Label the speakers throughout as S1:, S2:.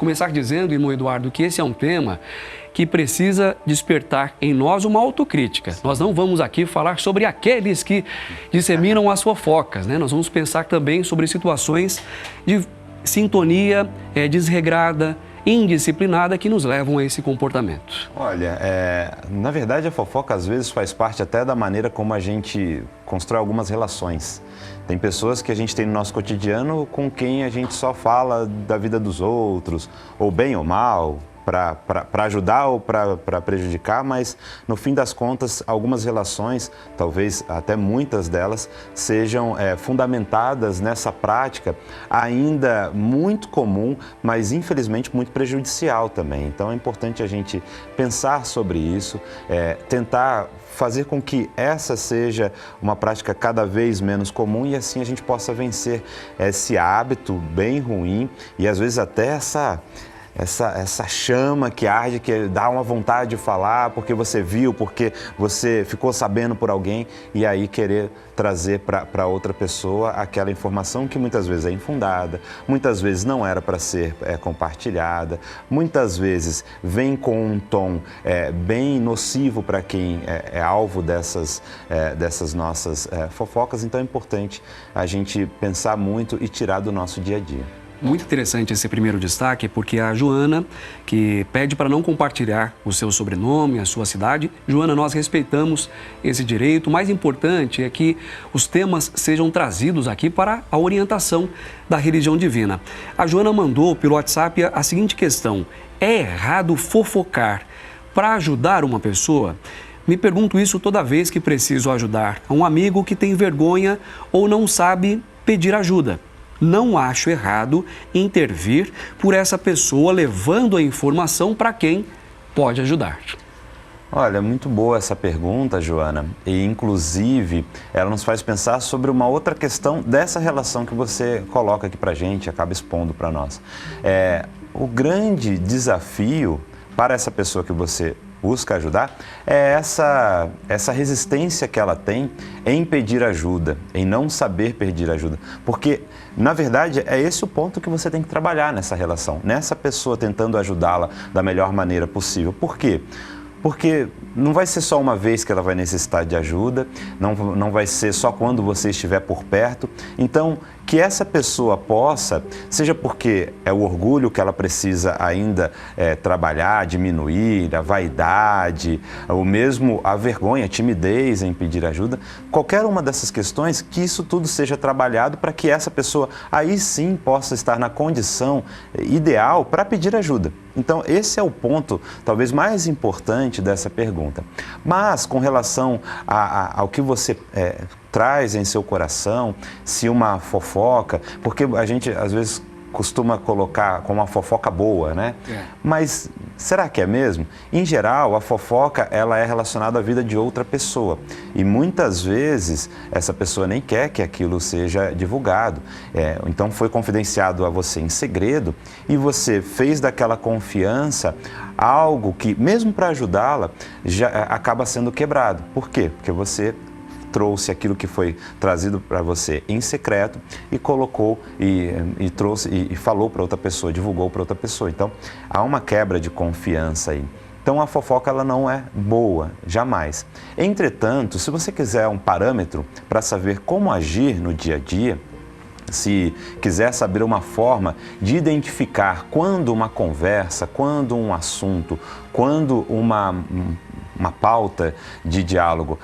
S1: começar dizendo, irmão Eduardo, que esse é um tema que precisa despertar em nós uma autocrítica. Nós não vamos aqui falar sobre aqueles que disseminam as fofocas, né? Nós vamos pensar também sobre situações de sintonia desregrada, indisciplinada, que nos levam a esse comportamento.
S2: Olha, na verdade a fofoca às vezes faz parte até da maneira como a gente constrói algumas relações. Tem pessoas que a gente tem no nosso cotidiano com quem a gente só fala da vida dos outros, ou bem ou mal, para ajudar ou para prejudicar, mas no fim das contas, algumas relações, talvez até muitas delas, sejam fundamentadas nessa prática ainda muito comum, mas infelizmente muito prejudicial também. Então é importante a gente pensar sobre isso, tentar fazer com que essa seja uma prática cada vez menos comum e assim a gente possa vencer esse hábito bem ruim e às vezes até essa chama que arde, que dá uma vontade de falar porque você viu, porque você ficou sabendo por alguém e aí querer trazer para outra pessoa aquela informação que muitas vezes é infundada, muitas vezes não era para ser compartilhada, muitas vezes vem com um tom bem nocivo para quem é alvo dessas nossas fofocas. Então é importante a gente pensar muito e tirar do nosso dia a dia.
S1: Muito interessante esse primeiro destaque, porque a Joana, que pede para não compartilhar o seu sobrenome, a sua cidade. Joana, nós respeitamos esse direito. O mais importante é que os temas sejam trazidos aqui para a orientação da religião divina. A Joana mandou pelo WhatsApp a seguinte questão: é errado fofocar para ajudar uma pessoa? Me pergunto isso toda vez que preciso ajudar um amigo que tem vergonha ou não sabe pedir ajuda. Não acho errado intervir por essa pessoa, levando a informação para quem pode ajudar.
S2: Olha, muito boa essa pergunta, Joana, e inclusive ela nos faz pensar sobre uma outra questão dessa relação que você coloca aqui para a gente, acaba expondo para nós. O grande desafio para essa pessoa que você busca ajudar é essa resistência que ela tem em pedir ajuda, em não saber pedir ajuda, porque na verdade é esse o ponto que você tem que trabalhar nessa relação, nessa pessoa tentando ajudá-la da melhor maneira possível. Por quê? Porque não vai ser só uma vez que ela vai necessitar de ajuda, não vai ser só quando você estiver por perto. Então, que essa pessoa possa, seja porque é o orgulho que ela precisa ainda trabalhar, diminuir, a vaidade, ou mesmo a vergonha, a timidez em pedir ajuda, qualquer uma dessas questões, que isso tudo seja trabalhado para que essa pessoa aí sim possa estar na condição ideal para pedir ajuda. Então, esse é o ponto talvez mais importante dessa pergunta. Mas, com relação ao que você traz em seu coração, se uma fofoca, porque a gente às vezes costuma colocar como uma fofoca boa, né? Mas será que é mesmo? Em geral, a fofoca ela é relacionada à vida de outra pessoa e muitas vezes essa pessoa nem quer que aquilo seja divulgado. Então foi confidenciado a você em segredo e você fez daquela confiança algo que, mesmo para ajudá-la, já acaba sendo quebrado. Por quê? Porque você trouxe aquilo que foi trazido para você em secreto e colocou e trouxe e falou para outra pessoa, divulgou para outra pessoa. Então, há uma quebra de confiança aí. Então, a fofoca ela não é boa, jamais. Entretanto, se você quiser um parâmetro para saber como agir no dia a dia, se quiser saber uma forma de identificar quando uma conversa, quando um assunto, quando uma pauta de diálogo,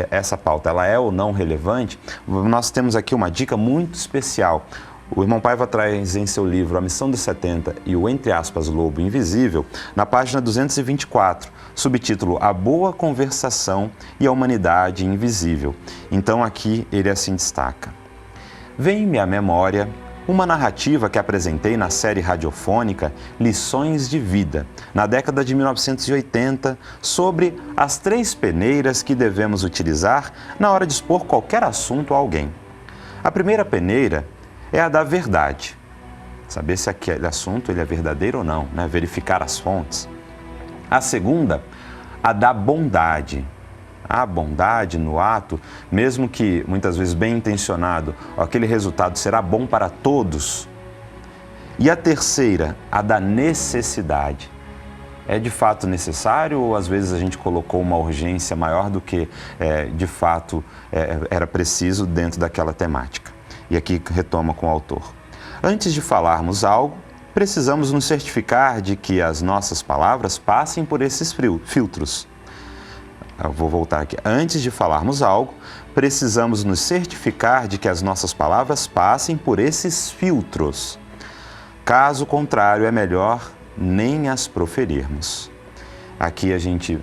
S2: essa pauta ela é ou não relevante, nós temos aqui uma dica muito especial. O irmão Paiva traz em seu livro A Missão dos 70 e o, entre aspas, Lobo Invisível, na página 224, subtítulo A Boa Conversação e a Humanidade Invisível. Então aqui ele assim destaca: vem-me à memória uma narrativa que apresentei na série radiofônica Lições de Vida, na década de 1980, sobre as 3 peneiras que devemos utilizar na hora de expor qualquer assunto a alguém. A primeira peneira é a da verdade, saber se aquele assunto ele é verdadeiro ou não, né? Verificar as fontes. A segunda, a da bondade. A bondade no ato, mesmo que muitas vezes bem intencionado, aquele resultado será bom para todos. E a terceira, a da necessidade. É de fato necessário ou às vezes a gente colocou uma urgência maior do que de fato era preciso dentro daquela temática? E aqui retoma com o autor. Antes de falarmos algo, precisamos nos certificar de que as nossas palavras passem por esses filtros. Eu vou voltar aqui. Antes de falarmos algo, precisamos nos certificar de que as nossas palavras passem por esses filtros. Caso contrário, é melhor nem as proferirmos. Aqui a gente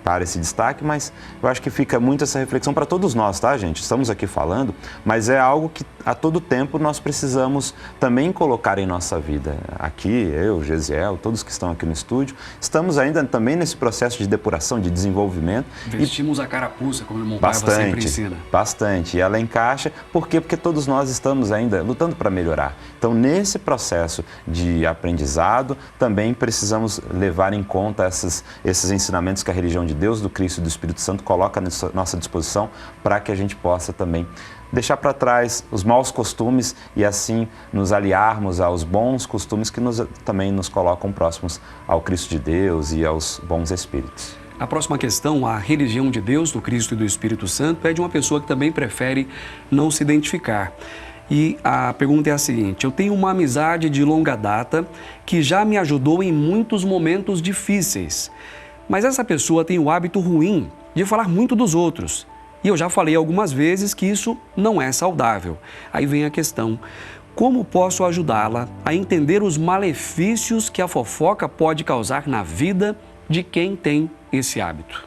S2: para esse destaque, mas eu acho que fica muito essa reflexão para todos nós, tá, gente? Estamos aqui falando, mas é algo que a todo tempo nós precisamos também colocar em nossa vida. Aqui, eu, Gesiel, todos que estão aqui no estúdio, estamos ainda também nesse processo de depuração, de desenvolvimento.
S1: Vestimos a carapuça, como o irmão Paiva sempre ensina.
S2: Bastante. E ela encaixa, por quê? Porque todos nós estamos ainda lutando para melhorar. Então, nesse processo de aprendizado, também precisamos levar em conta esses ensinamentos que a religião de Deus, do Cristo e do Espírito Santo coloca à nossa disposição para que a gente possa também deixar para trás os maus costumes e assim nos aliarmos aos bons costumes que também nos colocam próximos ao Cristo de Deus e aos bons espíritos.
S1: A próxima questão, a religião de Deus, do Cristo e do Espírito Santo, é de uma pessoa que também prefere não se identificar. E a pergunta é a seguinte: eu tenho uma amizade de longa data que já me ajudou em muitos momentos difíceis. Mas essa pessoa tem o hábito ruim de falar muito dos outros. E eu já falei algumas vezes que isso não é saudável. Aí vem a questão: como posso ajudá-la a entender os malefícios que a fofoca pode causar na vida de quem tem esse hábito?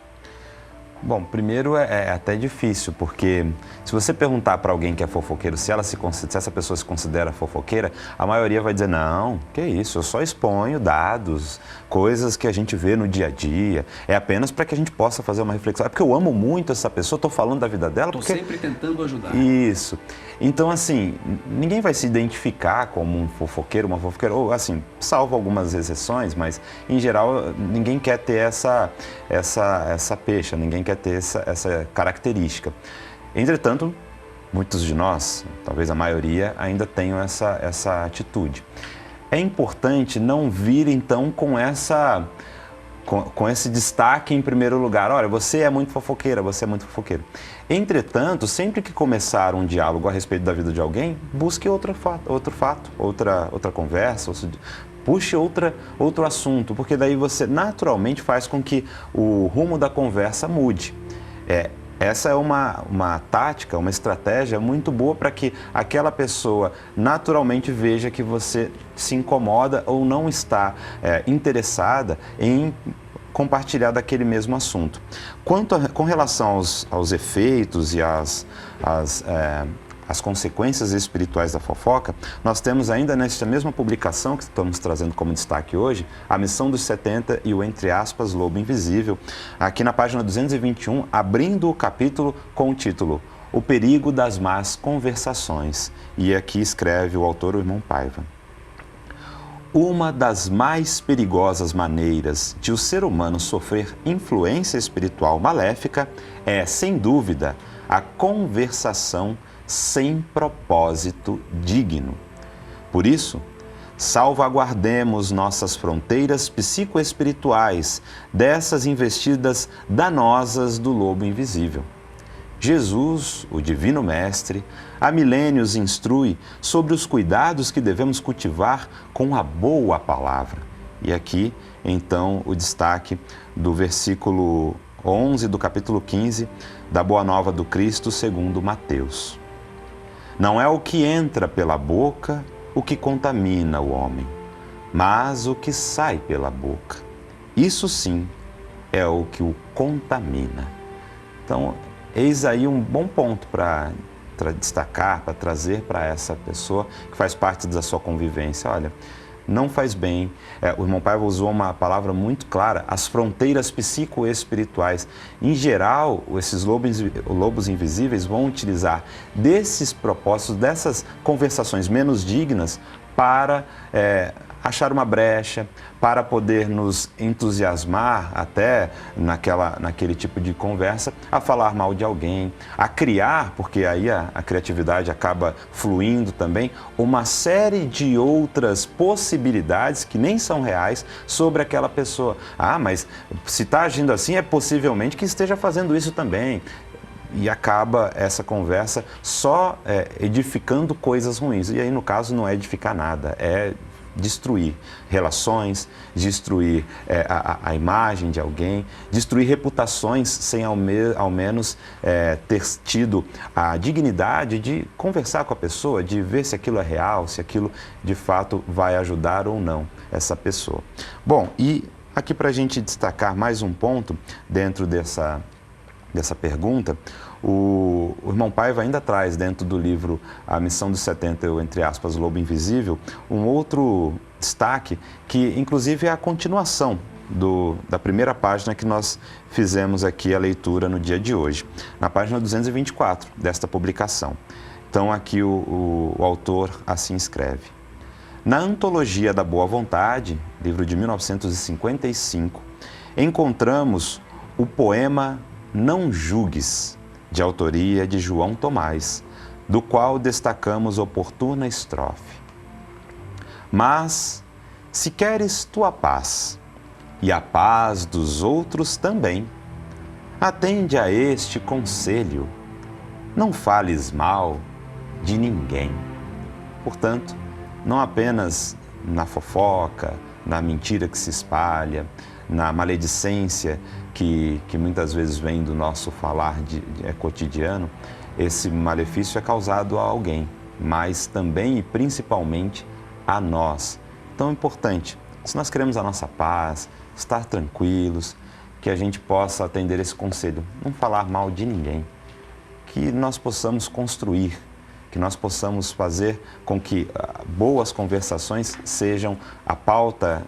S2: Bom, primeiro é até difícil, porque se você perguntar para alguém que é fofoqueiro se essa pessoa se considera fofoqueira, a maioria vai dizer: não, que isso, eu só exponho dados, coisas que a gente vê no dia a dia, é apenas para que a gente possa fazer uma reflexão. É porque eu amo muito essa pessoa, estou falando da vida dela.
S1: Estou sempre tentando ajudar.
S2: Isso. Então, assim, ninguém vai se identificar como um fofoqueiro, uma fofoqueira, ou assim, salvo algumas exceções, mas em geral ninguém quer ter essa pecha, ninguém quer ter essa característica. Entretanto, muitos de nós, talvez a maioria, ainda tenham essa atitude. É importante não vir, então, com esse destaque em primeiro lugar. Olha, você é muito fofoqueira, você é muito fofoqueiro. Entretanto, sempre que começar um diálogo a respeito da vida de alguém, busque outra conversa, puxe outro assunto, porque daí você naturalmente faz com que o rumo da conversa mude. Essa é uma tática, uma estratégia muito boa para que aquela pessoa naturalmente veja que você se incomoda ou não está interessada em compartilhar daquele mesmo assunto. Com relação aos efeitos e as consequências espirituais da fofoca, nós temos ainda nesta mesma publicação que estamos trazendo como destaque hoje, a Missão dos 70 e o, entre aspas, Lobo Invisível, aqui na página 221, abrindo o capítulo com o título O Perigo das Más Conversações. E aqui escreve o autor, o irmão Paiva. Uma das mais perigosas maneiras de o ser humano sofrer influência espiritual maléfica é, sem dúvida, a conversação sem propósito digno. Por isso, salvaguardemos nossas fronteiras psicoespirituais dessas investidas danosas do lobo invisível. Jesus, o Divino Mestre, há milênios instrui sobre os cuidados que devemos cultivar com a boa palavra. E aqui, então, o destaque do versículo 11 do capítulo 15 da Boa Nova do Cristo segundo Mateus. Não é o que entra pela boca o que contamina o homem, mas o que sai pela boca. Isso sim é o que o contamina. Então, eis aí um bom ponto para destacar, para trazer para essa pessoa que faz parte da sua convivência. Olha, não faz bem. O irmão Paiva usou uma palavra muito clara, as fronteiras psicoespirituais. Em geral, esses lobos invisíveis vão utilizar desses propósitos, dessas conversações menos dignas, para achar uma brecha, para poder nos entusiasmar até naquele tipo de conversa, a falar mal de alguém, a criar, porque aí a criatividade acaba fluindo também, uma série de outras possibilidades que nem são reais sobre aquela pessoa. Ah, mas se está agindo assim, é possivelmente que esteja fazendo isso também. E acaba essa conversa só edificando coisas ruins. E aí, no caso, não é edificar nada, é destruir relações, destruir a imagem de alguém, destruir reputações sem ao menos ter tido a dignidade de conversar com a pessoa, de ver se aquilo é real, se aquilo de fato vai ajudar ou não essa pessoa. Bom, e aqui para a gente destacar mais um ponto dentro dessa pergunta, o irmão Paiva ainda traz dentro do livro A Missão dos 70, ou entre aspas, Lobo Invisível, um outro destaque que inclusive é a continuação da primeira página que nós fizemos aqui a leitura no dia de hoje, na página 224 desta publicação. Então aqui o autor assim escreve: na Antologia da Boa Vontade, livro de 1955, encontramos o poema Não Julgues, de autoria de João Tomás, do qual destacamos oportuna estrofe. Mas, se queres tua paz, e a paz dos outros também, atende a este conselho, não fales mal de ninguém. Portanto, não apenas na fofoca, na mentira que se espalha, na maledicência que muitas vezes vem do nosso falar cotidiano, esse malefício é causado a alguém, mas também e principalmente a nós. Então é importante, se nós queremos a nossa paz, estar tranquilos, que a gente possa atender esse conselho, não falar mal de ninguém, que nós possamos construir, que nós possamos fazer com que boas conversações sejam a pauta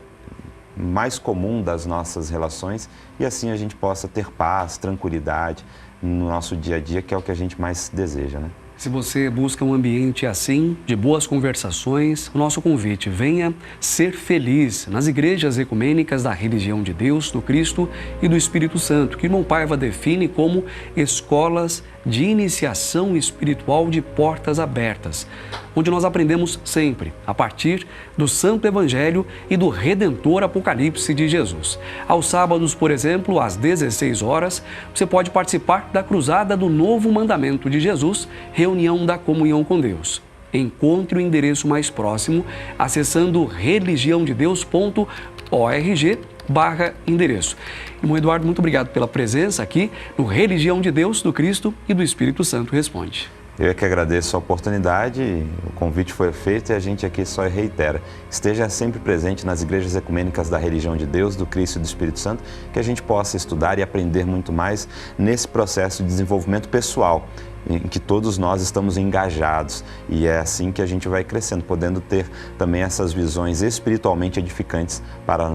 S2: mais comum das nossas relações e assim a gente possa ter paz, tranquilidade no nosso dia a dia, que é o que a gente mais deseja, né?
S1: Se você busca um ambiente assim, de boas conversações, o nosso convite: venha ser feliz nas igrejas ecumênicas da religião de Deus, do Cristo e do Espírito Santo, que o irmão Paiva define como escolas de iniciação espiritual de portas abertas, onde nós aprendemos sempre a partir do Santo Evangelho e do Redentor Apocalipse de Jesus. Aos sábados, por exemplo, às 16 horas, você pode participar da Cruzada do Novo Mandamento de Jesus, reunião da comunhão com Deus. Encontre o endereço mais próximo acessando religiãodedeus.org/endereço. Irmão Eduardo, muito obrigado pela presença aqui no Religião de Deus, do Cristo e do Espírito Santo Responde.
S2: Eu é que agradeço a oportunidade, o convite foi feito e a gente aqui só reitera. Esteja sempre presente nas igrejas ecumênicas da religião de Deus, do Cristo e do Espírito Santo, que a gente possa estudar e aprender muito mais nesse processo de desenvolvimento pessoal, em que todos nós estamos engajados, e é assim que a gente vai crescendo, podendo ter também essas visões espiritualmente edificantes para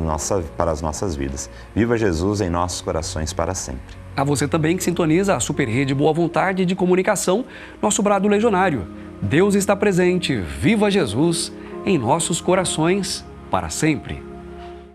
S2: as nossas vidas. Viva Jesus em nossos corações para sempre.
S1: A você também que sintoniza a Super Rede Boa Vontade de Comunicação, nosso brado legionário. Deus está presente, viva Jesus em nossos corações para sempre.